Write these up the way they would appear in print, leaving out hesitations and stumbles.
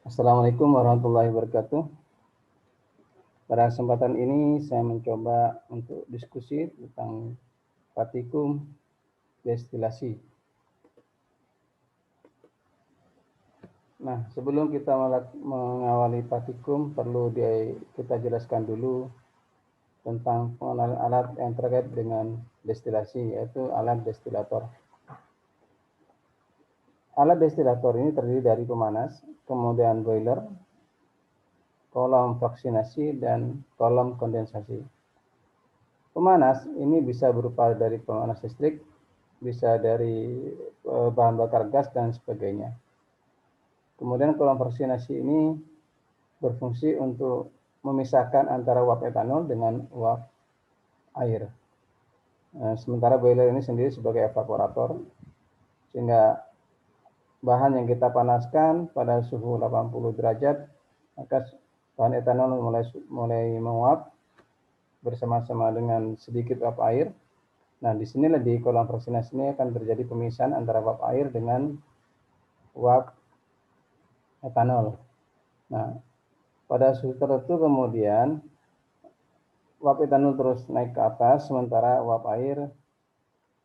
Assalamualaikum warahmatullahi wabarakatuh. Pada kesempatan ini saya mencoba untuk diskusi tentang partikum destilasi. Nah, sebelum kita mengawali partikum, perlu kita jelaskan dulu tentang pengenalan alat yang terkait dengan destilasi, yaitu alat destilator. Alat destilator ini terdiri dari pemanas, kemudian boiler, kolom fraksinasi, dan kolom kondensasi. Pemanas ini bisa berupa dari pemanas listrik, bisa dari bahan bakar gas, dan sebagainya. Kemudian kolom fraksinasi ini berfungsi untuk memisahkan antara uap etanol dengan uap air. Sementara boiler ini sendiri sebagai evaporator, sehingga bahan yang kita panaskan pada suhu 80 derajat, maka bahan etanol mulai menguap bersama-sama dengan sedikit uap air. Nah, disinilah di kolom fraksinasi ini akan terjadi pemisahan antara uap air dengan uap etanol. Nah, pada suhu tertentu kemudian uap etanol terus naik ke atas, sementara uap air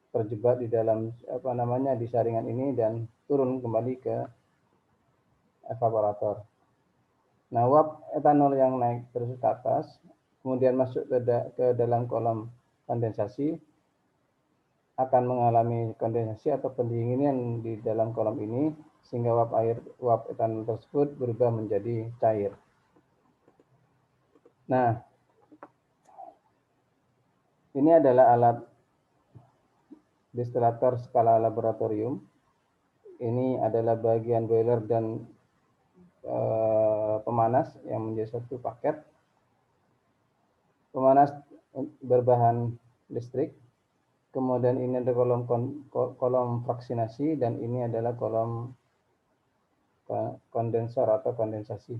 terjebak di dalam di saringan ini dan turun kembali ke evaporator. Nah, uap etanol yang naik terus ke atas, kemudian masuk ke dalam kolom kondensasi, akan mengalami kondensasi atau pendinginan di dalam kolom ini, sehingga uap etanol tersebut berubah menjadi cair. Nah, ini adalah alat destilator skala laboratorium. Ini adalah bagian boiler dan pemanas yang menjadi satu paket. Pemanas berbahan listrik, kemudian ini ada kolom fraksinasi, dan ini adalah kolom kondensor atau kondensasi.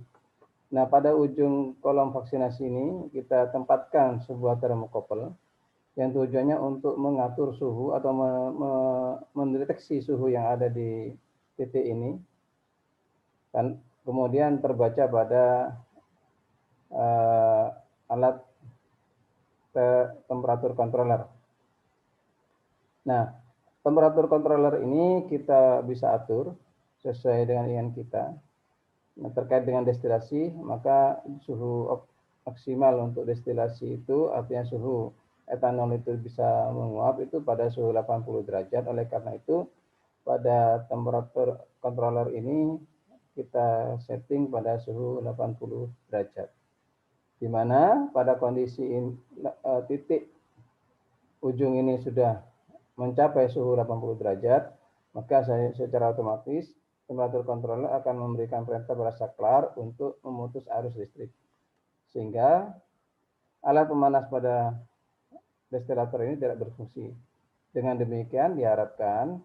Nah, pada ujung kolom fraksinasi ini kita tempatkan sebuah termokouple yang tujuannya untuk mengatur suhu atau mendeteksi suhu yang ada di titik ini, dan kemudian terbaca pada alat temperatur controller. Nah, temperatur controller ini kita bisa atur sesuai dengan inginan kita. Nah, terkait dengan destilasi, maka suhu maksimal untuk destilasi itu, artinya suhu etanol itu bisa menguap itu pada suhu 80 derajat. Oleh karena itu, pada temperatur controller ini kita setting pada suhu 80 derajat. Di mana pada kondisi titik ujung ini sudah mencapai suhu 80 derajat, maka secara otomatis temperatur controller akan memberikan perintah pada saklar untuk memutus arus listrik, sehingga alat pemanas pada destilator ini tidak berfungsi. Dengan demikian diharapkan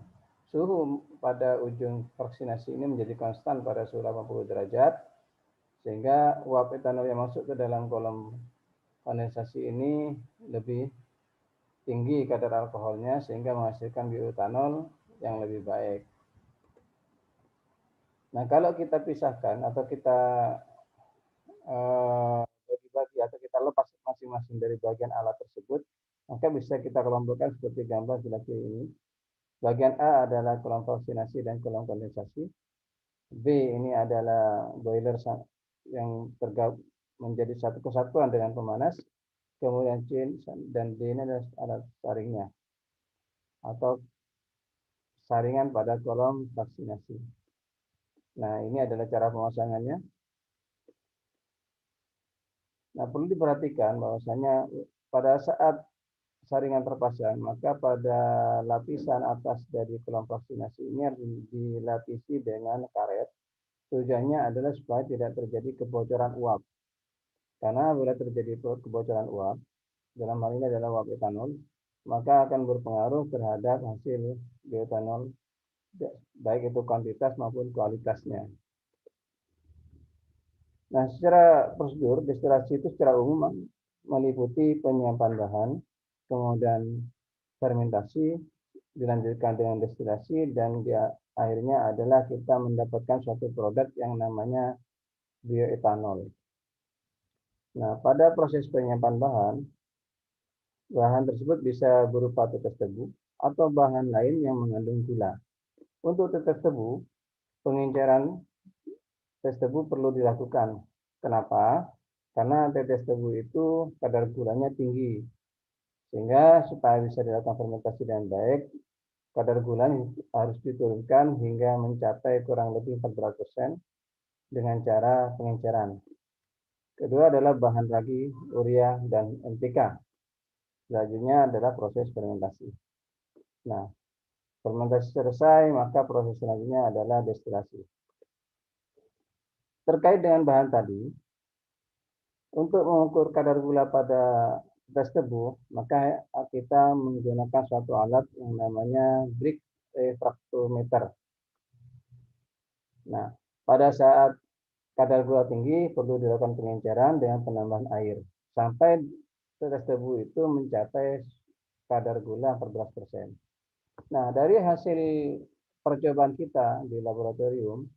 suhu pada ujung fraksinasi ini menjadi konstan pada suhu 80 derajat, sehingga uap etanol yang masuk ke dalam kolom kondensasi ini lebih tinggi kadar alkoholnya, sehingga menghasilkan bioetanol yang lebih baik. Nah, kalau kita pisahkan atau kita bagi-bagi atau kita lepas masing-masing dari bagian alat tersebut, maka bisa kita kelompokkan seperti gambar di sebelah kiri ini. Bagian A adalah kolom fraksinasi dan kolom kondensasi. B ini adalah boiler yang tergabung menjadi satu kesatuan dengan pemanas. Kemudian C dan D ini adalah alat saringnya atau saringan pada kolom fraksinasi. Nah, ini adalah cara pemasangannya. Nah, perlu diperhatikan bahwasanya pada saat saringan terpasang, maka pada lapisan atas dari kolom fraksinasi ini harus dilapisi dengan karet. Tujuannya adalah supaya tidak terjadi kebocoran uap. Karena bila terjadi kebocoran uap, dalam hal ini adalah uap etanol, maka akan berpengaruh terhadap hasil bioetanol, baik itu kuantitas maupun kualitasnya. Nah, secara prosedur, destilasi itu secara umum meliputi penyiapan bahan, kemudian fermentasi, dilanjutkan dengan destilasi, dan dia akhirnya adalah kita mendapatkan suatu produk yang namanya bioetanol. Nah, pada proses penyiapan bahan tersebut bisa berupa tetes tebu atau bahan lain yang mengandung gula. Untuk tetes tebu, pengenceran tetes tebu perlu dilakukan. Kenapa? Karena tetes tebu itu kadar gulanya tinggi. Sehingga supaya bisa dilakukan fermentasi dengan baik, kadar gula harus diturunkan hingga mencapai kurang lebih 14% dengan cara pengenceran. Kedua adalah bahan ragi, urea, dan NPK. Selanjutnya adalah proses fermentasi. Nah, fermentasi selesai, maka proses selanjutnya adalah destilasi. Terkait dengan bahan tadi, untuk mengukur kadar gula pada tetes tebu, maka kita menggunakan suatu alat yang namanya Brix refraktometer. Nah, pada saat kadar gula tinggi perlu dilakukan pengenceran dengan penambahan air sampai tetes tebu itu mencapai kadar gula 14%. Nah, dari hasil percobaan kita di laboratorium,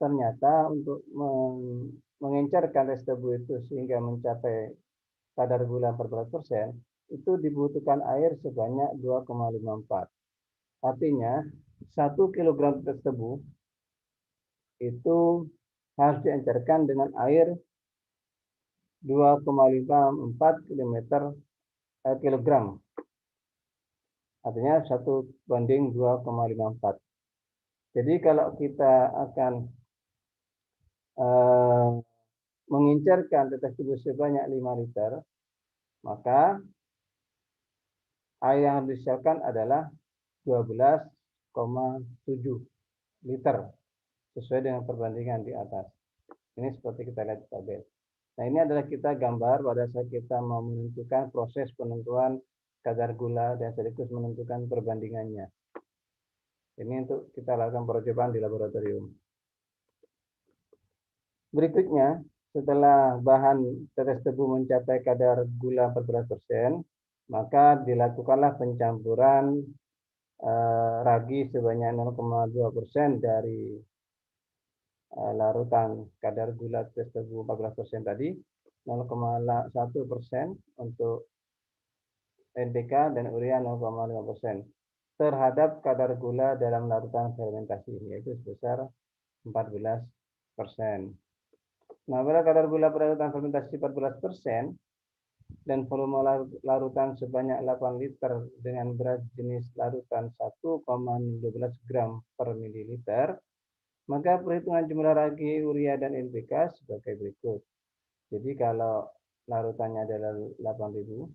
ternyata untuk mengencerkan tetes tebu itu sehingga mencapai kadar gula 14%, itu dibutuhkan air sebanyak 2,54. Artinya, 1 kg tetes tebu itu harus diencerkan dengan air 2,54 kilogram. Artinya 1:2,54. Jadi kalau kita akan mengincerkan tetes tebu sebanyak 5 liter, maka air yang harus disiapkan adalah 12,7 liter sesuai dengan perbandingan di atas. Ini seperti kita lihat di tabel. Nah, ini adalah kita gambar pada saat kita mau menentukan proses penentuan kadar gula dan sekaligus menentukan perbandingannya. Ini untuk kita lakukan percobaan di laboratorium. Berikutnya, setelah bahan tetes tebu mencapai kadar gula 14%, maka dilakukanlah pencampuran ragi sebanyak 0,2% dari larutan kadar gula tetes tebu 14% tadi, 0,1% untuk NPK dan urea 0,5% terhadap kadar gula dalam larutan fermentasi, yaitu sebesar 14%. Nah, pada kadar gula pada larutan fermentasi 14% dan volume larutan sebanyak 8 liter dengan berat jenis larutan 1,12 gram per mililiter, maka perhitungan jumlah ragi, urea, dan NPK sebagai berikut. Jadi kalau larutannya adalah 8.000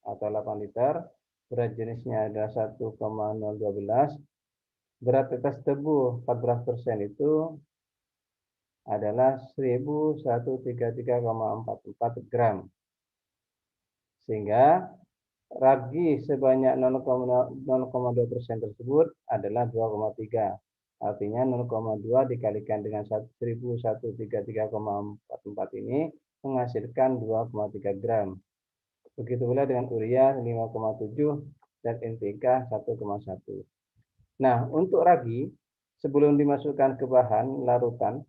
atau 8 liter, berat jenisnya adalah 1,012, berat tetes tebu 14% itu adalah 1133,44 gram. Sehingga ragi sebanyak 0,2% tersebut adalah 2,3. Artinya 0,2 dikalikan dengan 1133,44 ini menghasilkan 2,3 gram. Begitu pula dengan urea 5,7 dan NPK 1,1. Nah, untuk ragi, sebelum dimasukkan ke bahan larutan,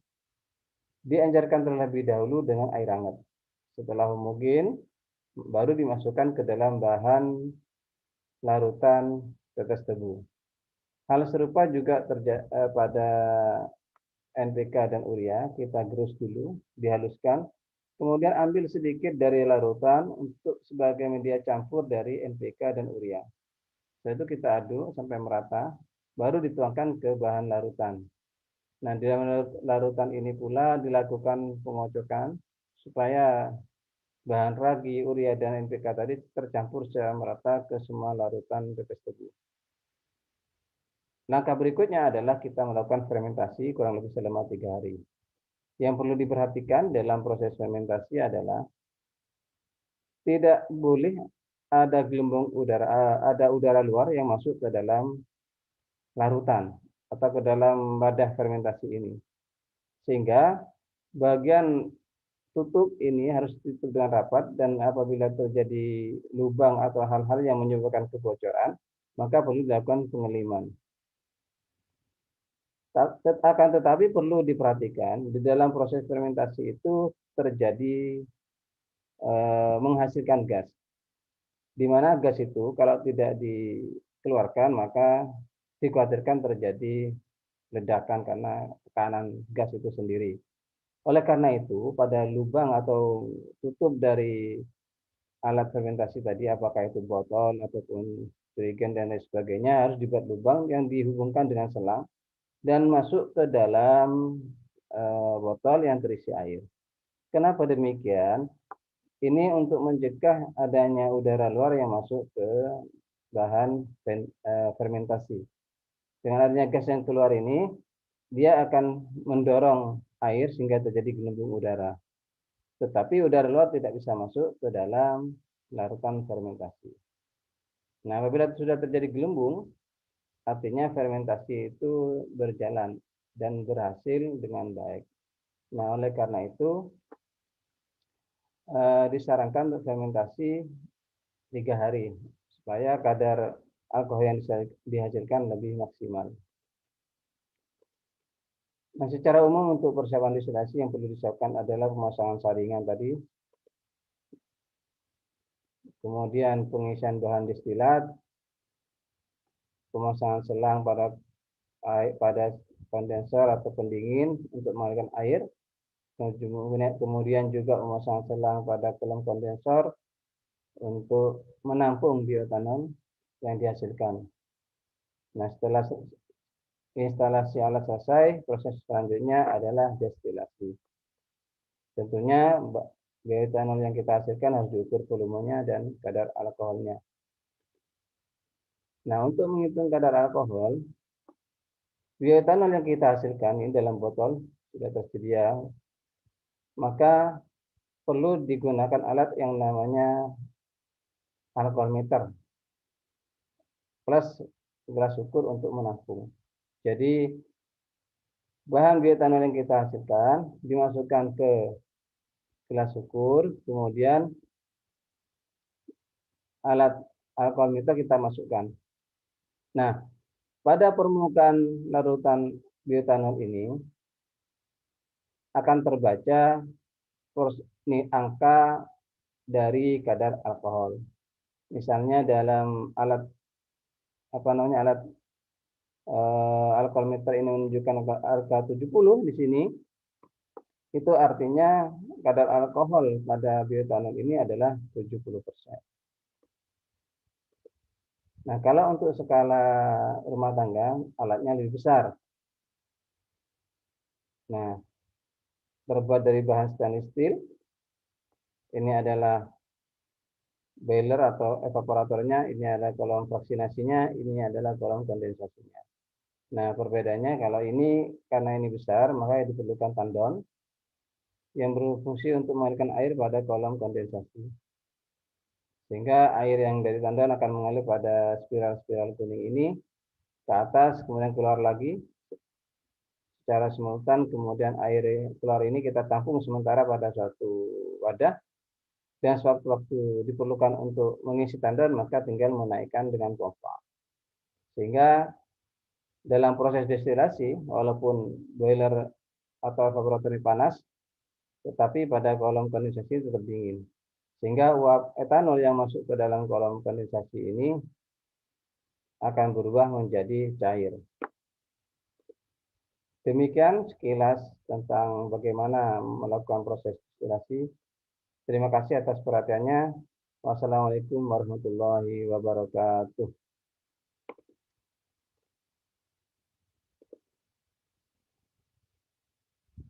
diencerkan terlebih dahulu dengan air hangat. Setelah homogen, baru dimasukkan ke dalam bahan larutan tetes tebu. Hal serupa juga terjadi pada NPK dan urea. Kita gerus dulu, dihaluskan. Kemudian ambil sedikit dari larutan untuk sebagai media campur dari NPK dan urea. Setelah itu kita aduk sampai merata, baru dituangkan ke bahan larutan. Nah, di dalam larutan ini pula dilakukan pengocokan supaya bahan ragi, urea, dan NPK tadi tercampur secara merata ke semua larutan tetes tebu. Langkah berikutnya adalah kita melakukan fermentasi kurang lebih selama 3 hari. Yang perlu diperhatikan dalam proses fermentasi adalah tidak boleh ada gelembung udara, ada udara luar yang masuk ke dalam larutan atau ke dalam wadah fermentasi ini. Sehingga bagian tutup ini harus ditutup dengan rapat, dan apabila terjadi lubang atau hal-hal yang menyebabkan kebocoran, maka perlu dilakukan pengeliman. Akan tetapi perlu diperhatikan di dalam proses fermentasi itu terjadi menghasilkan gas, di mana gas itu kalau tidak dikeluarkan maka dikhawatirkan terjadi ledakan karena tekanan gas itu sendiri. Oleh karena itu, pada lubang atau tutup dari alat fermentasi tadi, apakah itu botol ataupun jerigen dan lain sebagainya, harus dibuat lubang yang dihubungkan dengan selang dan masuk ke dalam botol yang terisi air. Kenapa demikian? Ini untuk mencegah adanya udara luar yang masuk ke bahan fermentasi. Dengan adanya gas yang keluar ini, dia akan mendorong air sehingga terjadi gelembung udara. Tetapi udara luar tidak bisa masuk ke dalam larutan fermentasi. Nah, apabila sudah terjadi gelembung, artinya fermentasi itu berjalan dan berhasil dengan baik. Nah, oleh karena itu disarankan untuk fermentasi 3 hari supaya kadar alkohol yang dihasilkan lebih maksimal. Nah, secara umum untuk persiapan destilasi yang perlu disiapkan adalah pemasangan saringan tadi, kemudian pengisian bahan destilat, pemasangan selang pada kondensor atau pendingin untuk mengalirkan air, kemudian juga pemasangan selang pada kolom kondensor untuk menampung bioetanol yang dihasilkan. Nah, setelah instalasi alat selesai, proses selanjutnya adalah destilasi. Tentunya bioetanol yang kita hasilkan harus diukur volumenya dan kadar alkoholnya. Nah, untuk menghitung kadar alkohol, bioetanol yang kita hasilkan ini dalam botol sudah tersedia, maka perlu digunakan alat yang namanya alkoholmeter plus gelas ukur untuk menampung. Jadi bahan bioetanol yang kita hasilkan dimasukkan ke gelas ukur, kemudian alat alkoholmeter kita masukkan. Nah, pada permukaan larutan bioetanol ini akan terbaca angka dari kadar alkohol. Misalnya dalam alat alkoholmeter ini menunjukkan angka 70 di sini, itu artinya kadar alkohol pada bioetanol ini adalah 70%. Nah, kalau untuk skala rumah tangga, alatnya lebih besar. Nah, terbuat dari bahan stainless steel. Ini adalah boiler atau evaporatornya, ini adalah kolom vaksinasinya, ini adalah kolom kondensasinya. Nah, perbedaannya kalau ini karena ini besar, maka diperlukan tandon yang berfungsi untuk mengalirkan air pada kolom kondensasi. Sehingga air yang dari tandon akan mengalir pada spiral-spiral kuning ini ke atas, kemudian keluar lagi secara simultan, kemudian air keluar ini kita tampung sementara pada suatu wadah, dan sewaktu-waktu diperlukan untuk mengisi tandon, maka tinggal menaikkan dengan pompa. Sehingga dalam proses destilasi, walaupun boiler atau evaporator panas, tetapi pada kolom kondensasi tetap dingin. Sehingga uap etanol yang masuk ke dalam kolom kondensasi ini akan berubah menjadi cair. Demikian sekilas tentang bagaimana melakukan proses destilasi. Terima kasih atas perhatiannya. Wassalamualaikum warahmatullahi wabarakatuh.